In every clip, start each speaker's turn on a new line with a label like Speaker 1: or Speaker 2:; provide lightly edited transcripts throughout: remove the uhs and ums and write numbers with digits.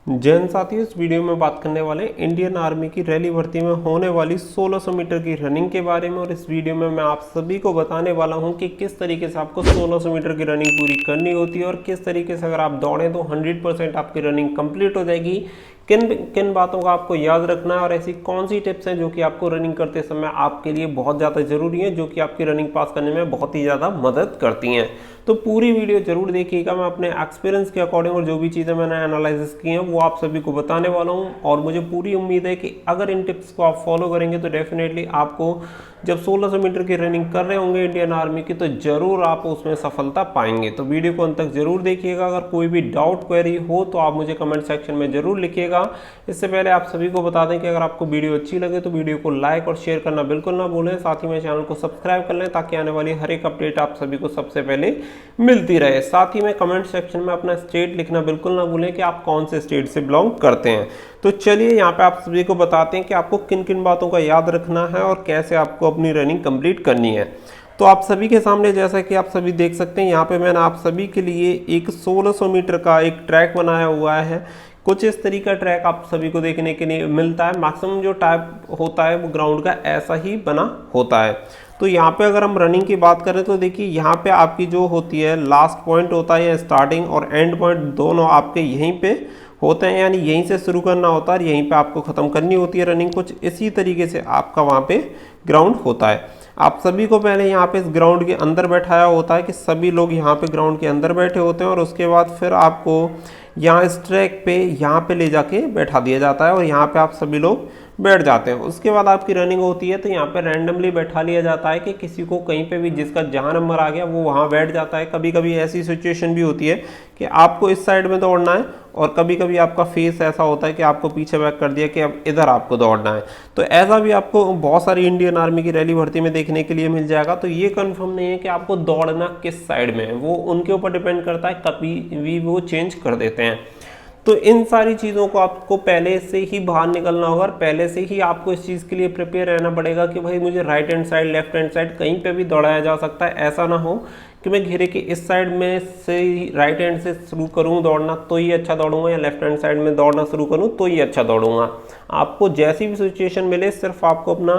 Speaker 1: जैन साथियों, इस वीडियो में बात करने वाले इंडियन आर्मी की रैली भर्ती में होने वाली 1600 मीटर की रनिंग के बारे में। और इस वीडियो में मैं आप सभी को बताने वाला हूं कि किस तरीके से आपको 1600 मीटर की रनिंग पूरी करनी होती है और किस तरीके से अगर आप दौड़ें तो 100% आपकी रनिंग कंप्लीट हो जाएगी। किन किन बातों का आपको याद रखना है और ऐसी कौन सी टिप्स हैं जो कि आपको रनिंग करते समय आपके लिए बहुत ज़्यादा ज़रूरी है, जो कि आपकी रनिंग पास करने में बहुत ही ज़्यादा मदद करती हैं। तो पूरी वीडियो जरूर देखिएगा। मैं अपने एक्सपीरियंस के अकॉर्डिंग और जो भी चीज़ें मैंने एनालिसिस की हैं वो आप सभी को बताने वाला हूं। और मुझे पूरी उम्मीद है कि अगर इन टिप्स को आप फॉलो करेंगे तो डेफिनेटली आपको जब 1600 मीटर की रनिंग कर रहे होंगे इंडियन आर्मी की, तो जरूर आप उसमें सफलता पाएंगे। तो वीडियो को अंत तक जरूर देखिएगा। अगर कोई भी डाउट क्वेरी हो तो आप मुझे कमेंट सेक्शन में जरूर लिखिएगा। इससे पहले आप सभी को बता दें कि अगर आपको वीडियो अच्छी लगे तो वीडियो को लाइक और शेयर करना बिल्कुल ना भूलें। साथ ही में चैनल को सब्सक्राइब कर लें ताकि आने वाली हर एक अपडेट आप सभी को सबसे पहले मिलती रहे। साथ ही में कमेंट सेक्शन में अपना स्टेट लिखना बिल्कुल ना भूलें कि आप कौन से स्टेट से बिलोंग करते हैं। तो चलिए यहाँ पे आप सभी को बताते हैं कि आपको किन किन बातों का याद रखना है और कैसे आपको अपनी रनिंग कंप्लीट करनी है। तो आप सभी के सामने जैसा कि आप सभी देख सकते हैं, यहाँ पे मैंने आप सभी के लिए एक 1600 मीटर का एक ट्रैक बनाया हुआ है। कुछ इस तरीका ट्रैक आप सभी को देखने के लिए मिलता है। मैक्सिमम जो टाइप होता है वो ग्राउंड का ऐसा ही बना होता है। तो यहाँ पे अगर हम रनिंग की बात करें तो देखिए यहाँ पे आपकी जो होती है लास्ट पॉइंट होता है, या स्टार्टिंग और एंड पॉइंट दोनों आपके यहीं पे होते हैं, यानी यहीं से शुरू करना होता है और यहीं पे आपको ख़त्म करनी होती है रनिंग। कुछ इसी तरीके से आपका वहाँ पे ग्राउंड होता है। आप सभी को पहले यहाँ पे इस ग्राउंड के अंदर बैठाया होता है कि सभी लोग यहाँ पे ग्राउंड के अंदर बैठे होते हैं और उसके बाद फिर आपको यहाँ इस ट्रैक पे यहाँ पे ले जाके बैठा दिया जाता है और यहाँ पे आप सभी लोग बैठ जाते हैं। उसके बाद आपकी रनिंग होती है तो यहाँ पे रैंडमली बैठा लिया जाता है कि किसी को कहीं पे भी जिसका जहाँ नंबर आ गया वो वहाँ बैठ जाता है। कभी कभी ऐसी सिचुएशन भी होती है कि आपको इस साइड में दौड़ना है और कभी कभी आपका फेस ऐसा होता है कि आपको पीछे बैक कर दिया कि अब इधर आपको दौड़ना है। तो ऐसा भी आपको बहुत सारी इंडियन आर्मी की रैली भर्ती में देखने के लिए मिल जाएगा। तो ये कंफर्म नहीं है कि आपको दौड़ना किस साइड में है, वो उनके ऊपर डिपेंड करता है, कभी भी वो चेंज कर देते हैं। तो इन सारी चीज़ों को आपको पहले से ही बाहर निकलना होगा और पहले से ही आपको इस चीज़ के लिए प्रिपेयर रहना पड़ेगा कि भाई मुझे right hand side left hand side कहीं पे भी दौड़ाया जा सकता है। ऐसा ना हो कि मैं घेरे के इस साइड में से राइट हैंड से शुरू करूं दौड़ना तो ही अच्छा दौड़ूंगा, या लेफ्ट हैंड साइड में दौड़ना शुरू करूं तो ही अच्छा दौड़ूंगा। आपको जैसी भी सिचुएशन मिले सिर्फ आपको अपना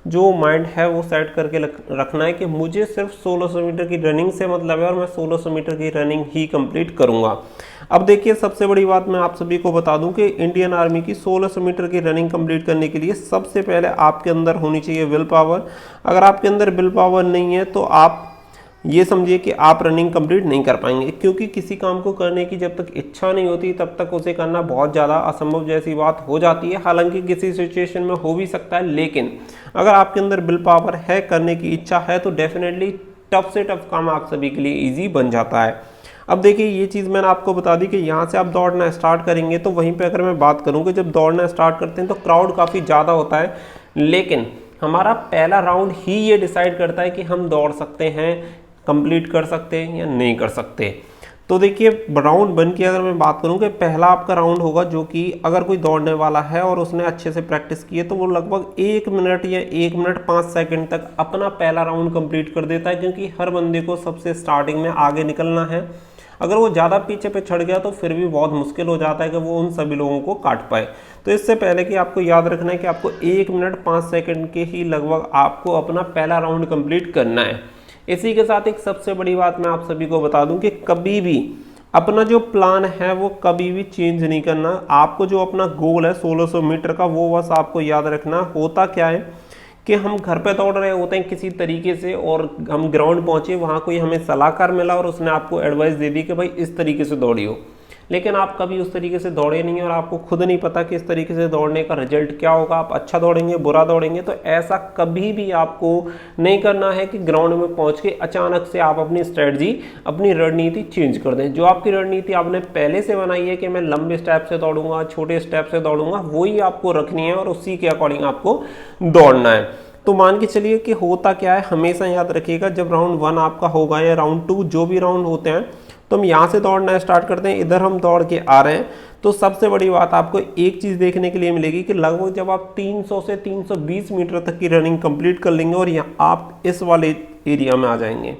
Speaker 1: जो माइंड है वो सेट करके रखना है कि मुझे सिर्फ 1600 मीटर की रनिंग से मतलब है और मैं 1600 मीटर की रनिंग ही कंप्लीट करूंगा। अब देखिए, सबसे बड़ी बात मैं आप सभी को बता दूं कि इंडियन आर्मी की 1600 मीटर की रनिंग कंप्लीट करने के लिए सबसे पहले आपके अंदर होनी चाहिए विल पावर। अगर आपके अंदर विल पावर नहीं है तो आप ये समझिए कि आप रनिंग कंप्लीट नहीं कर पाएंगे, क्योंकि किसी काम को करने की जब तक इच्छा नहीं होती तब तक उसे करना बहुत ज़्यादा असंभव जैसी बात हो जाती है। हालांकि किसी सिचुएशन में हो भी सकता है, लेकिन अगर आपके अंदर विल पावर है, करने की इच्छा है, तो डेफिनेटली टफ से टफ काम आप सभी के लिए ईजी बन जाता है। अब देखिए, ये चीज़ मैंने आपको बता दी कि यहाँ से आप दौड़ना स्टार्ट करेंगे तो वहीं पे अगर मैं बात करूँ कि जब दौड़ना स्टार्ट करते हैं तो क्राउड काफ़ी ज़्यादा होता है, लेकिन हमारा पहला राउंड ही ये डिसाइड करता है कि हम दौड़ सकते हैं, कंप्लीट कर सकते हैं या नहीं कर सकते। तो देखिए, राउंड 1 की अगर मैं बात करूं कि पहला आपका राउंड होगा, जो कि अगर कोई दौड़ने वाला है और उसने अच्छे से प्रैक्टिस की है तो वो लगभग 1 मिनट या 1 मिनट 5 सेकंड तक अपना पहला राउंड कंप्लीट कर देता है, क्योंकि हर बंदे को सबसे स्टार्टिंग में आगे निकलना है। अगर वो ज़्यादा पीछे पे चढ़ गया तो फिर भी बहुत मुश्किल हो जाता है कि वो उन सभी लोगों को काट पाए। तो इससे पहले कि आपको याद रखना है कि आपको 1 मिनट 5 सेकंड के ही लगभग आपको अपना पहला राउंड कंप्लीट करना है। इसी के साथ एक सबसे बड़ी बात मैं आप सभी को बता दूं कि कभी भी अपना जो प्लान है वो कभी भी चेंज नहीं करना। आपको जो अपना गोल है 1600 मीटर का, वो बस आपको याद रखना। होता क्या है कि हम घर पे दौड़ रहे होते हैं किसी तरीके से और हम ग्राउंड पहुंचे, वहाँ कोई हमें सलाहकार मिला और उसने आपको एडवाइस दे दी कि भाई इस तरीके से दौड़ियो, लेकिन आप कभी उस तरीके से दौड़े नहीं और आपको खुद नहीं पता कि इस तरीके से दौड़ने का रिजल्ट क्या होगा, आप अच्छा दौड़ेंगे बुरा दौड़ेंगे। तो ऐसा कभी भी आपको नहीं करना है कि ग्राउंड में पहुंच के अचानक से आप अपनी स्ट्रेटजी, अपनी रणनीति चेंज कर दें। जो आपकी रणनीति आपने पहले से बनाई है कि मैं लंबे स्टेप से दौड़ूंगा, छोटे स्टेप से दौड़ूंगा, वही आपको रखनी है और उसी के अकॉर्डिंग आपको दौड़ना है। तो मान के चलिए कि होता क्या है, हमेशा याद रखिएगा, जब राउंड 1 आपका होगा या राउंड 2 जो भी राउंड होते हैं, तो हम यहाँ से दौड़ना स्टार्ट करते हैं, इधर हम दौड़ के आ रहे हैं, तो सबसे बड़ी बात आपको एक चीज़ देखने के लिए मिलेगी कि लगभग जब आप 300 से 320 मीटर तक की रनिंग कंप्लीट कर लेंगे और यहाँ आप इस वाले एरिया में आ जाएंगे,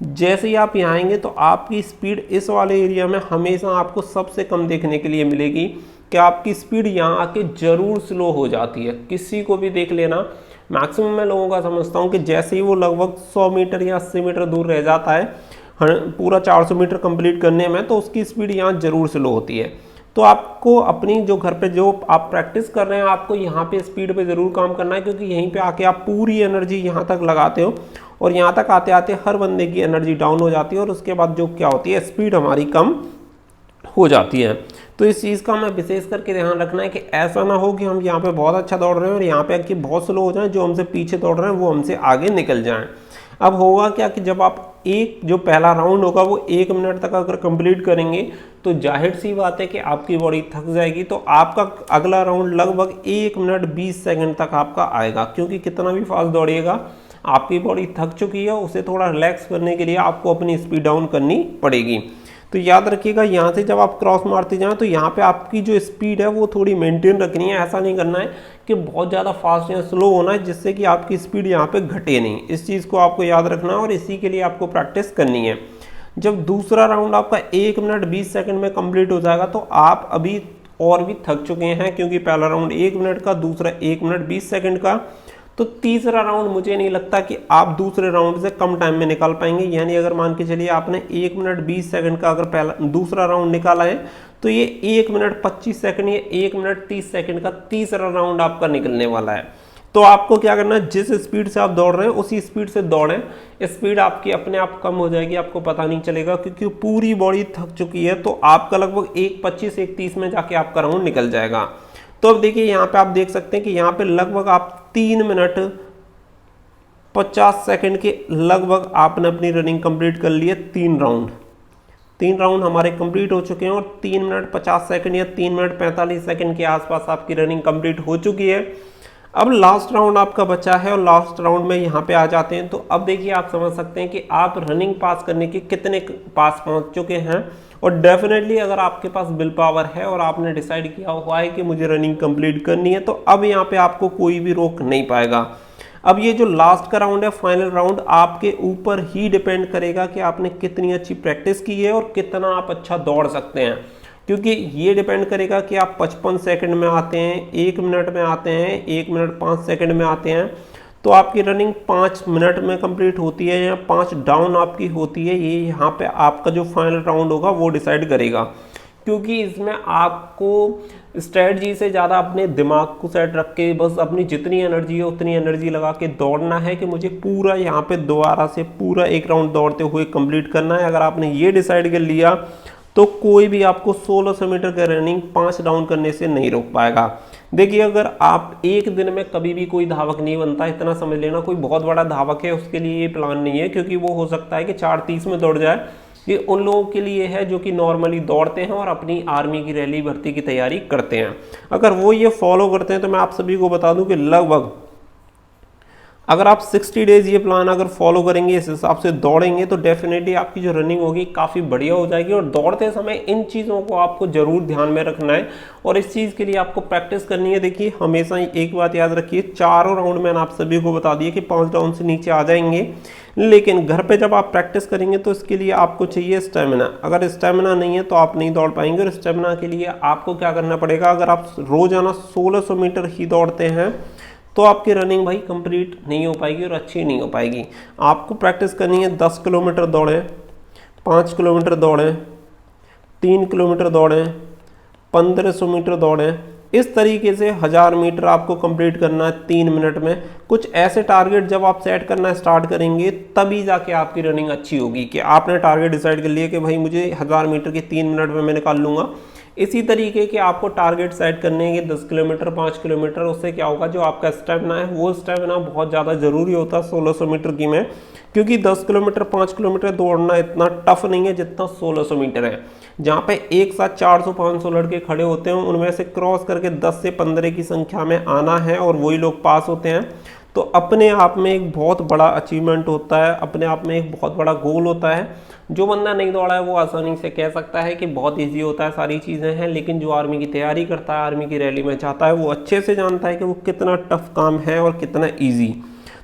Speaker 1: जैसे ही आप यहाँ आएंगे तो आपकी स्पीड इस वाले एरिया में हमेशा आपको सबसे कम देखने के लिए मिलेगी। कि आपकी स्पीड यहाँ आके ज़रूर स्लो हो जाती है। किसी को भी देख लेना, मैक्सिमम मैं लोगों का समझता हूँ कि जैसे ही वो लगभग 100 मीटर या 80 मीटर दूर रह जाता है पूरा 400 मीटर कंप्लीट करने में, तो उसकी स्पीड यहाँ ज़रूर स्लो होती है। तो आपको अपनी जो घर पे जो आप प्रैक्टिस कर रहे हैं, आपको यहाँ पे स्पीड पे ज़रूर काम करना है, क्योंकि यहीं पे आके आप पूरी एनर्जी यहाँ तक लगाते हो और यहाँ तक आते आते हर बंदे की एनर्जी डाउन हो जाती है और उसके बाद जो क्या होती है, स्पीड हमारी कम हो जाती है। तो इस चीज़ का हमें विशेष करके ध्यान रखना है कि ऐसा ना हो कि हम यहाँ पे बहुत अच्छा दौड़ रहे हैं और यहाँ पे आके बहुत स्लो हो जाएं, जो हमसे पीछे दौड़ रहे हैं वो हमसे आगे निकल जाएं। अब होगा क्या कि जब आप जो पहला राउंड होगा वो 1 मिनट तक अगर कंप्लीट करेंगे तो जाहिर सी बात है कि आपकी बॉडी थक जाएगी, तो आपका अगला राउंड लगभग 1 मिनट 20 सेकंड तक आपका आएगा, क्योंकि कितना भी फास्ट दौड़िएगा आपकी बॉडी थक चुकी है, उसे थोड़ा रिलैक्स करने के लिए आपको अपनी स्पीड डाउन करनी पड़ेगी। तो याद रखिएगा, यहाँ से जब आप क्रॉस मारते जाएं तो यहाँ पे आपकी जो स्पीड है वो थोड़ी मेंटेन रखनी है। ऐसा नहीं करना है कि बहुत ज़्यादा फास्ट या स्लो होना है जिससे कि आपकी स्पीड यहाँ पे घटे नहीं। इस चीज़ को आपको याद रखना है और इसी के लिए आपको प्रैक्टिस करनी है। जब दूसरा राउंड आपका 1 मिनट 20 सेकंड में कंप्लीट हो जाएगा तो आप अभी और भी थक चुके हैं, क्योंकि पहला राउंड 1 मिनट का, दूसरा 1 मिनट 20 सेकंड का। तो तीसरा राउंड मुझे नहीं लगता कि आप दूसरे राउंड से कम टाइम में निकाल पाएंगे। यानी अगर मान के चलिए आपने 1 मिनट 20 सेकंड का अगर दूसरा राउंड निकाला है, तो ये 1 मिनट 25 सेकंड या 1 मिनट 30 सेकंड का तीसरा राउंड आपका निकलने वाला है। तो आपको क्या करना है, जिस स्पीड से आप दौड़ रहे हैं उसी स्पीड से दौड़ें। स्पीड आपकी अपने आप कम हो जाएगी, आपको पता नहीं चलेगा, क्योंकि पूरी बॉडी थक चुकी है। तो आपका लगभग 1:25 1:30 में जाके आपका राउंड निकल जाएगा। तो अब देखिए यहाँ पे आप देख सकते हैं कि यहाँ पे लगभग आप 3 मिनट 50 सेकंड के लगभग आपने अपनी रनिंग कंप्लीट कर ली है। 3 राउंड हमारे कंप्लीट हो चुके हैं और 3 मिनट 50 सेकंड या 3 मिनट 45 सेकंड के आसपास आपकी रनिंग कंप्लीट हो चुकी है। अब लास्ट राउंड आपका बचा है और लास्ट राउंड में यहाँ पे आ जाते हैं। तो अब देखिए आप समझ सकते हैं कि आप रनिंग पास करने के कितने पास पहुँच चुके हैं। और डेफिनेटली अगर आपके पास विल पावर है और आपने डिसाइड किया हुआ है कि मुझे रनिंग कंप्लीट करनी है, तो अब यहाँ पे आपको कोई भी रोक नहीं पाएगा। अब ये जो लास्ट का राउंड है, फाइनल राउंड, आपके ऊपर ही डिपेंड करेगा कि आपने कितनी अच्छी प्रैक्टिस की है और कितना आप अच्छा दौड़ सकते हैं। क्योंकि ये डिपेंड करेगा कि आप 55 सेकंड में आते हैं, 1 मिनट में आते हैं, 1 मिनट 5 सेकंड में आते हैं, तो आपकी रनिंग 5 मिनट में कंप्लीट होती है या 5 डाउन आपकी होती है। ये यहाँ पे आपका जो फाइनल राउंड होगा वो डिसाइड करेगा। क्योंकि इसमें आपको स्ट्रेटजी से ज़्यादा अपने दिमाग को सेट रख के बस अपनी जितनी एनर्जी है उतनी एनर्जी लगा के दौड़ना है कि मुझे पूरा यहाँ पे दोबारा से पूरा एक राउंड दौड़ते हुए कंप्लीट करना है। अगर आपने ये डिसाइड कर लिया तो कोई भी आपको 1600 मीटर का रनिंग 5 डाउन करने से नहीं रोक पाएगा। देखिए, अगर आप एक दिन में कभी भी कोई धावक नहीं बनता, इतना समझ लेना। कोई बहुत बड़ा धावक है उसके लिए ये प्लान नहीं है, क्योंकि वो हो सकता है कि 4:30 में दौड़ जाए। ये उन लोगों के लिए है जो कि नॉर्मली दौड़ते हैं और अपनी आर्मी की रैली भर्ती की तैयारी करते हैं। अगर वो ये फॉलो करते हैं तो मैं आप सभी को बता दूं कि लगभग अगर आप 60 डेज ये प्लान अगर फॉलो करेंगे, इस हिसाब से दौड़ेंगे, तो डेफिनेटली आपकी जो रनिंग होगी काफ़ी बढ़िया हो जाएगी। और दौड़ते समय इन चीज़ों को आपको ज़रूर ध्यान में रखना है और इस चीज़ के लिए आपको प्रैक्टिस करनी है। देखिए, हमेशा एक बात याद रखिए, चारों राउंड मैंने आप सभी को बता दिया कि 5 डाउन से नीचे आ जाएंगे, लेकिन घर पे जब आप प्रैक्टिस करेंगे तो इसके लिए आपको चाहिए स्टेमिना। अगर स्टेमिना नहीं है तो आप नहीं दौड़ पाएंगे। और स्टेमिना के लिए आपको क्या करना पड़ेगा, अगर आप रोजाना 1600 मीटर ही दौड़ते हैं तो आपकी रनिंग भाई कंप्लीट नहीं हो पाएगी और अच्छी नहीं हो पाएगी। आपको प्रैक्टिस करनी है 10 किलोमीटर दौड़ें, 5 किलोमीटर दौड़ें, 3 किलोमीटर दौड़ें, 1500 मीटर दौड़ें। इस तरीके से 1000 मीटर आपको कंप्लीट करना है 3 मिनट में। कुछ ऐसे टारगेट जब आप सेट करना स्टार्ट करेंगे तभी जाके आपकी रनिंग अच्छी होगी। कि आपने टारगेट डिसाइड कर लिया कि भाई मुझे 1000 मीटर के 3 मिनट में मैं निकाल लूँगा। इसी तरीके के आपको टारगेट सेट करने हैं 10 किलोमीटर 5 किलोमीटर। उससे क्या होगा, जो आपका स्टेमिना है वो स्टेमिना बहुत ज़्यादा ज़रूरी होता है 1600 मीटर की में। क्योंकि 10 किलोमीटर 5 किलोमीटर दौड़ना इतना टफ नहीं है जितना 1600 मीटर है, जहाँ पे एक साथ 400-500 लड़के खड़े होते हैं, उनमें से क्रॉस करके 10 से 15 की संख्या में आना है और वही लोग पास होते हैं। तो अपने आप में एक बहुत बड़ा अचीवमेंट होता है, अपने आप में एक बहुत बड़ा गोल होता है। जो बंदा नहीं दौड़ा है वो आसानी से कह सकता है कि बहुत इजी होता है, सारी चीज़ें हैं, लेकिन जो आर्मी की तैयारी करता है, आर्मी की रैली में जाता है, वो अच्छे से जानता है कि वो कितना टफ काम है और कितना ईजी।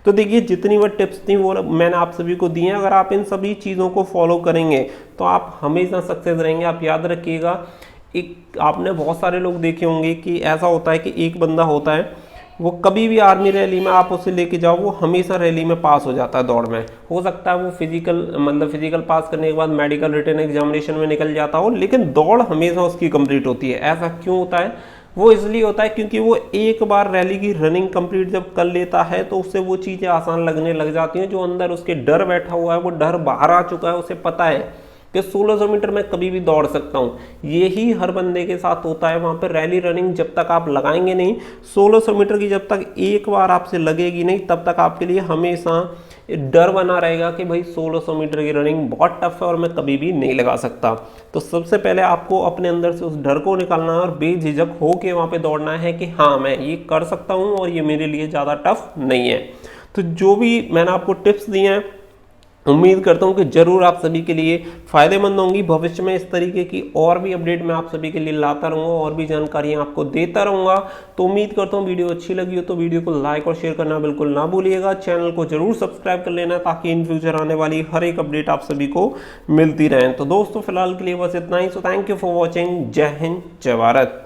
Speaker 1: तो देखिए, जितनी वो टिप्स थी वो मैंने आप सभी को दी हैं। अगर आप इन सभी चीज़ों को फॉलो करेंगे तो आप हमेशा सक्सेस रहेंगे। आप याद रखिएगा, एक आपने बहुत सारे लोग देखे होंगे कि ऐसा होता है कि एक बंदा होता है, वो कभी भी आर्मी रैली में आप उसे लेके जाओ, वो हमेशा रैली में पास हो जाता है दौड़ में। हो सकता है वो फिजिकल पास करने के बाद मेडिकल रिटन एग्जामिनेशन में निकल जाता हो, लेकिन दौड़ हमेशा उसकी कंप्लीट होती है। ऐसा क्यों होता है? वो इसलिए होता है क्योंकि वो एक बार रैली की रनिंग कंप्लीट जब कर लेता है तो उससे वो चीज़ें आसान लगने लग जाती हैं। जो अंदर उसके डर बैठा हुआ है वो डर बाहर आ चुका है, उसे पता है कि 1600 मीटर में कभी भी दौड़ सकता हूँ। यही हर बंदे के साथ होता है। वहाँ पर रैली रनिंग जब तक आप लगाएंगे नहीं, 1600 मीटर की जब तक एक बार आपसे लगेगी नहीं, तब तक आपके लिए हमेशा डर बना रहेगा कि भाई 1600 मीटर की रनिंग बहुत टफ है और मैं कभी भी नहीं लगा सकता। तो सबसे पहले आपको अपने अंदर से उस डर को निकालना है और बेझिझक होकर वहाँ पे दौड़ना है कि हाँ मैं ये कर सकता हूँ और ये मेरे लिए ज़्यादा टफ नहीं है। तो जो भी मैंने आपको टिप्स दिए हैं, उम्मीद करता हूँ कि ज़रूर आप सभी के लिए फ़ायदेमंद होंगी। भविष्य में इस तरीके की और भी अपडेट मैं आप सभी के लिए लाता रहूँगा और भी जानकारियाँ आपको देता रहूँगा। तो उम्मीद करता हूँ वीडियो अच्छी लगी हो तो वीडियो को लाइक और शेयर करना बिल्कुल ना भूलिएगा। चैनल को जरूर सब्सक्राइब कर लेना ताकि इन फ्यूचर आने वाली हर एक अपडेट आप सभी को मिलती रहें। तो दोस्तों फिलहाल के लिए बस इतना ही। So thank you for watching. जय हिंद, जय भारत।